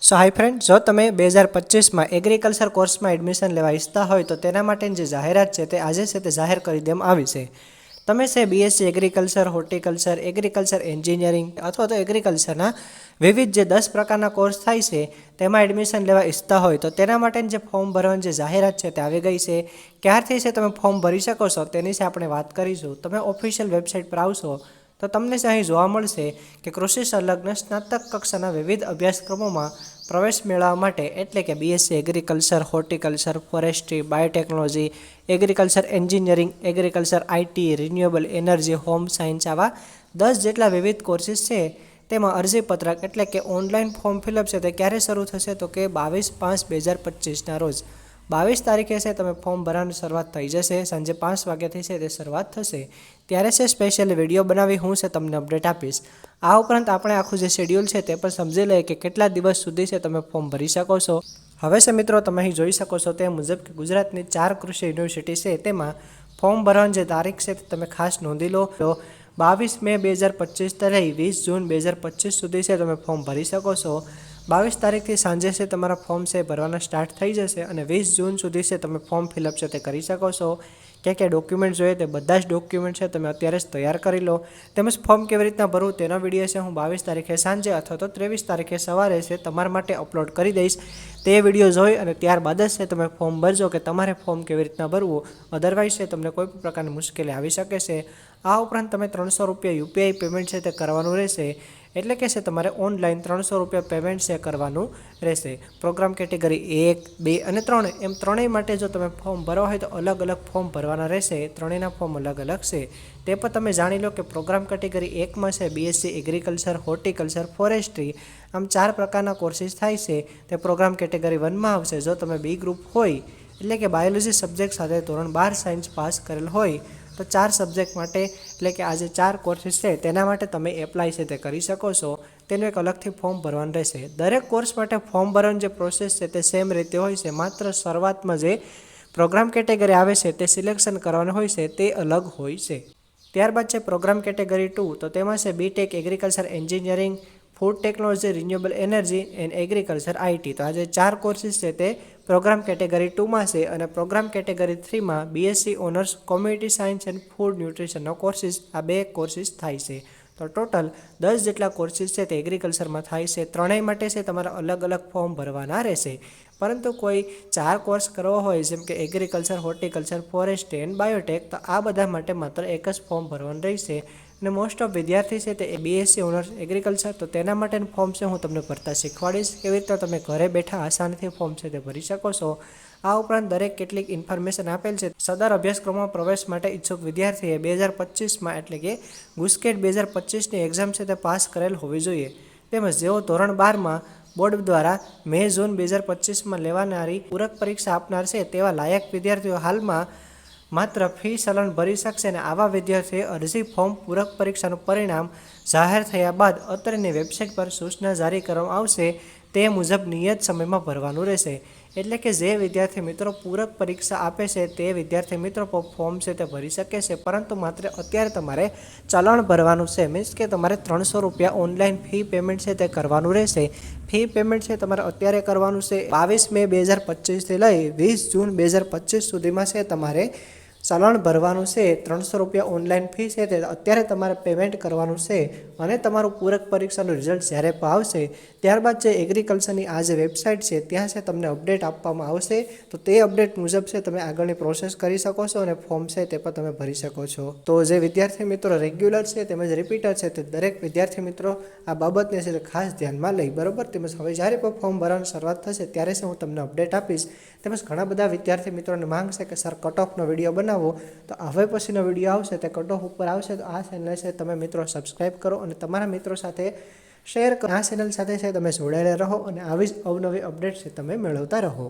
સો high friend, જો તમે 2025માં agriculture કોર્સમાં એડમિશન લેવા ઈચ્છતા હોય તો તેના માટેની જે જાહેરાત છે તે આજે છે તે જાહેર કરી દેવામાં આવી છે. તમે છે BSc agriculture, horticulture, agriculture engineering અથવા તો એગ્રીકલ્ચરના વિવિધ જે 10 પ્રકારના કોર્સ થાય છે તેમાં એડમિશન લેવા ઈચ્છતા હોય તો તેના માટેની જે ફોર્મ ભરવાની જે જાહેરાત છે તે આવી ગઈ છે. ક્યારથી છે તમે ફોર્મ ભરી શકો છો તેની છે આપણે વાત કરીશું. તમે ઓફિશિયલ વેબસાઇટ પર આવશો તો તમને અહીં જોવા મળશે કે કૃષિ સંલગ્ન સ્નાતક કક્ષાના વિવિધ અભ્યાસક્રમોમાં પ્રવેશ મેળવવા માટે, એટલે કે BSc agriculture, horticulture, forestry, biotechnology, agriculture engineering, agriculture IT, renewable energy, home science, આવા 10 જેટલા વિવિધ કોર્સીસ છે. તેમાં અરજીપત્રક એટલે કે ઓનલાઈન ફોર્મ ફિલઅપ છે તે ક્યારે શરૂ થશે તો કે 22/5/2025ના રોજ 22 તારીખે છે તમે ફોર્મ ભરવાની શરૂઆત થઈ જશે. સાંજે 5 વાગ્યાથી છે તે શરૂઆત થશે. ત્યારે છે સ્પેશિયલ વિડીયો બનાવી હું છે તમને અપડેટ આપીશ. આ ઉપરાંત આપણે આખું જે શેડ્યુલ છે તે પણ સમજી લઈએ કે કેટલા દિવસ સુધી છે તમે ફોર્મ ભરી શકો છો. હવે છે મિત્રો, તમે અહીં જોઈ શકો છો તે મુજબ કે ગુજરાતની 4 કૃષિ યુનિવર્સિટી છે તેમાં ફોર્મ ભરવાની જે તારીખ છે તે તમે ખાસ નોંધી લો. 22 મે 2025 લઈ 20 જૂન 2025 સુધી છે તમે ફોર્મ ભરી શકો છો. 22 તારીખથી સાંજે છે તમારા ફોર્મ છે ભરવાના સ્ટાર્ટ થઈ જશે અને 20 જૂન સુધી છે તમે ફોર્મ ફિલઅપ છે તે કરી શકો છો. ક્યાં ડોક્યુમેન્ટ જોઈએ તે બધા જ ડોક્યુમેન્ટ છે તમે અત્યારે જ તૈયાર કરી લો. તેમજ ફોર્મ કેવી રીતના ભરવું તેનો વિડીયો છે હું 22 તારીખે સાંજે અથવા તો 23 તારીખે સવારે છે તમારા માટે અપલોડ કરી દઈશ. તે વિડીયો જોઈ અને ત્યારબાદ જ છે તમે ફોર્મ ભરજો કે તમારે ફોર્મ કેવી રીતના ભરવું. અધરવાઇઝ છે તમને કોઈ પણ પ્રકારની મુશ્કેલી આવી શકે છે. આ ઉપરાંત તમે 300 રૂપિયા યુપીઆઈ પેમેન્ટ છે તે કરવાનું રહેશે. એટલે કે છે તમારે ઓનલાઈન 300 રૂપિયા પેમેન્ટ છે કરવાનું રહેશે. પ્રોગ્રામ કેટેગરી 1, 2 અને 3 એમ ત્રણેય માટે જો તમે ફોર્મ ભરવા હોય તો અલગ અલગ ફોર્મ ભરવાના રહેશે. ત્રણેયના ફોર્મ અલગ અલગ છે. તે પણ તમે જાણી લો કે પ્રોગ્રામ કેટેગરી 1માં છે બીએસસી એગ્રીકલ્ચર, હોર્ટિકલ્ચર, ફોરેસ્ટ્રી, આમ 4 પ્રકારના કોર્સીસ થાય છે. તે પ્રોગ્રામ કેટેગરી 1માં આવશે. જો તમે બી ગ્રુપ હોય એટલે કે બાયોલોજી સબ્જેક્ટ સાથે ધોરણ 12 સાયન્સ પાસ કરેલ હોય તો 4 સબ્જેક્ટ માટે એટલે કે આ જે 4 કોર્સીસ છે તેના માટે તમે એપ્લાય છે તે કરી શકો છો. તેનું એક અલગથી ફોર્મ ભરવાનું રહેશે. દરેક કોર્સ માટે ફોર્મ ભરવાની જે પ્રોસેસ છે તે સેમ રીતે હોય છે. માત્ર શરૂઆતમાં જે પ્રોગ્રામ કેટેગરી આવે છે તે સિલેક્શન કરવાનું હોય છે તે અલગ હોય છે. ત્યારબાદ છે પ્રોગ્રામ કેટેગરી 2, તો તેમાં છે BTech agriculture engineering, food technology, renewable energy and agriculture IT. તો આ જે 4 કોર્સીસ છે તે પ્રોગ્રામ કેટેગરી 2માં છે. અને પ્રોગ્રામ કેટેગરી 3માં BSc honours community science and food ન્યુટ્રિશનનો કોર્સીસ, આ 2 કોર્સીસ થાય છે. તો ટોટલ 10 જેટલા કોર્સીસ છે તે એગ્રીકલ્ચરમાં થાય છે. ત્રણેય માટે છે તમારે અલગ અલગ ફોર્મ ભરવાના રહેશે. પરંતુ કોઈ 4 કોર્સ કરવો હોય જેમ કે agriculture, horticulture, forestry and Biotech, તો આ બધા માટે માત્ર એક જ ફોર્મ ભરવાનું રહેશે. અને મોસ્ટ ઓફ વિદ્યાર્થી છે તે બીએસસી ઓનર્સ એગ્રીકલ્ચર, તો તેના માટેનું ફોર્મ છે હું તમને ભરતા શીખવાડીશ. કેવી રીતે તમે ઘરે બેઠા આસાનીથી ફોર્મ છે તે ભરી શકો છો. આ ઉપરાંત દરેક કેટલીક ઇન્ફોર્મેશન આપેલ છે. સદર અભ્યાસક્રમમાં પ્રવેશ માટે ઈચ્છુક વિદ્યાર્થીએ 2025માં એટલે કે ગુસ્કેટ 2025ની એક્ઝામ છે તે પાસ કરેલ હોવી જોઈએ. તેમજ જેઓ ધોરણ 12માં બોર્ડ દ્વારા મે જૂન 2025માં લેવાનારી પૂરક પરીક્ષા આપનાર છે તેવા લાયક વિદ્યાર્થીઓ હાલમાં માત્ર ફી ચલણ ભરી શકશે. અને આવા વિદ્યાર્થીઓએ અરજી ફોર્મ પૂરક પરીક્ષાનું પરિણામ જાહેર થયા બાદ અત્રેની વેબસાઇટ પર સૂચના જારી કરવામાં આવશે તે મુજબ નિયત સમયમાં ભરવાનું રહેશે. એટલે કે જે વિદ્યાર્થી મિત્રો પૂરક પરીક્ષા આપે છે તે વિદ્યાર્થી મિત્રો ફોર્મ છે તે ભરી શકે છે. પરંતુ માત્ર અત્યારે તમારે ચલણ ભરવાનું છે. મીન્સ કે તમારે 300 રૂપિયા ઓનલાઈન ફી પેમેન્ટ છે તે કરવાનું રહેશે. ફી પેમેન્ટ છે તમારે અત્યારે કરવાનું છે. 22 મે 2025થી લઈ 20 જૂન 2025 સુધીમાં છે તમારે ચલણ ભરવાનું છે. 300 રૂપિયા ઓનલાઈન ફી છે તે અત્યારે તમારે પેમેન્ટ કરવાનું છે. અને તમારું પૂરક પરીક્ષાનું રિઝલ્ટ જ્યારે પણ આવશે ત્યારબાદ જે એગ્રીકલ્ચરની આ જે વેબસાઇટ છે ત્યાં છે તમને અપડેટ આપવામાં આવશે. તો તે અપડેટ મુજબ છે તમે આગળની પ્રોસેસ કરી શકો છો અને ફોર્મ છે તે પણ તમે ભરી શકો છો. તો જે વિદ્યાર્થી મિત્રો રેગ્યુલર છે તેમજ રિપીટર છે તે દરેક વિદ્યાર્થી મિત્રો આ બાબતને છે ખાસ ધ્યાનમાં લઈ, બરાબર. તેમજ હવે જ્યારે પણ ફોર્મ ભરવાની શરૂઆત થશે ત્યારે છે હું તમને અપડેટ આપીશ. તેમજ ઘણા બધા વિદ્યાર્થી મિત્રોને માંગ છે કે સર કટ ઓફનો વિડીયો બનાવો, તો હવે પછીનો વિડીયો આવશે તે કટ ઓફ ઉપર આવશે. તો આ ચેનલ છે તમે મિત્રો સબસ્ક્રાઈબ કરો અને તમારા મિત્રો સાથે શેર કરો. આ ચેનલ સાથે છે તમે જોડાયેલા રહો અને આવી જ અવનવી અપડેટ છે તમે મેળવતા રહો.